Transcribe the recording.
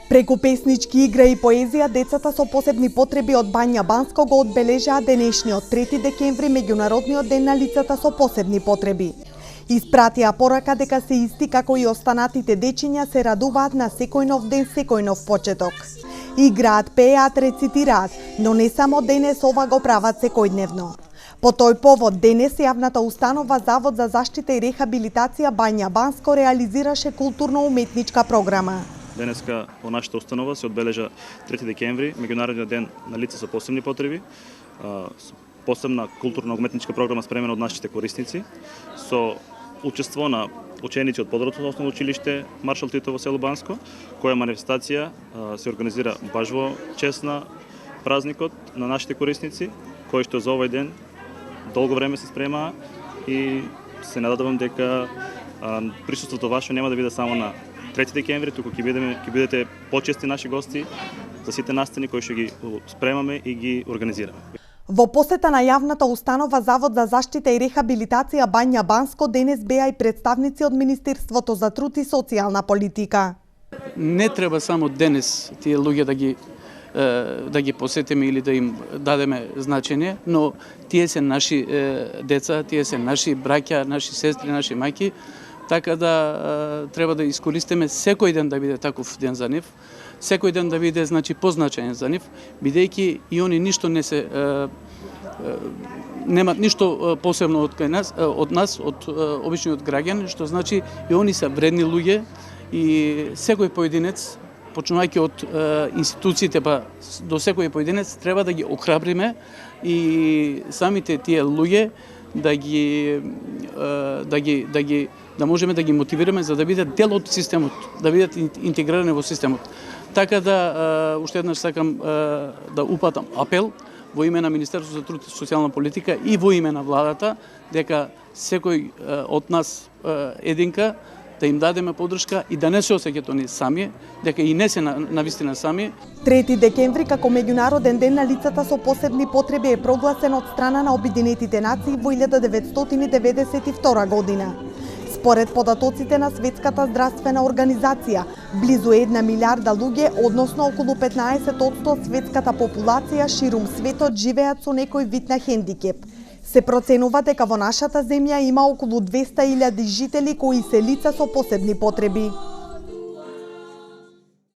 Преку песнички игра и поезија, децата со посебни потреби од Бања Банско го одбележаа денешниот 3 декември, меѓународниот ден на лицата со посебни потреби. Испратија порака дека се исти како и останатите дечиња се радуваат на секој нов ден, секој нов почеток. Играат, пеат, рецитираат, но не само денес ова го прават секојдневно. По тој повод денес јавната установа Завод за заштита и рехабилитација Бања Банско реализираше културно-уметничка програма. Денеска по нашата установа се одбележа 3 декември, меѓународниот ден на лица со посебни потреби. Посебна културно-уметничка програма спремена од нашите корисници со учество на ученици од Подородно основно училиште Маршал Тито во село Банско, која манифестација се организира баш во чест на празникот на нашите корисници, кој што за овој ден долго време се спремаа и се надевам дека присуството ваше нема да биде само на 3 декември, туку ќе бидете почести наши гости за сите настани кои што ги спремаме и ги организираме. Во посета на јавната установа Завод за заштита и рехабилитација Бања Банско денес беа и представници од Министерството за труд и социјална политика. Не треба само денес тие луѓе да ги посетиме или да им дадеме значење, но тие се наши деца, тие се наши браќа, наши сестри, наши мајки. Така да треба да искористиме секој ден да биде таков ден за нив, секој ден да биде позначаен за нив, бидејќи и они ништо не се немат ништо посебно од нас, од обичниот граѓан, што значи и они се вредни луѓе и секој поединец, почнувајќи од институциите па до секој поединец, треба да ги охрабриме и самите тие луѓе да можеме да ги мотивираме за да бидат дел од системот, да бидат интегрирани во системот. Така да уште еднаш сакам да упатам апел во име на Министерството за труд и социјална политика и во име на владата дека секој од нас единка да им дадеме поддршка и да не се осеќаат они сами, дека и не се навистина сами. 3 декември како меѓународен ден на лицата со посебни потреби е прогласен од страна на Обединетите нации во 1992 година. Според податоците на Светската здравствена организација, близу 1 милиарда луѓе, односно околу 15% од светската популација ширум светот живеат со некој вид на хендикеп. Се проценува дека во нашата земја има околу 200.000 жители кои се лица со посебни потреби.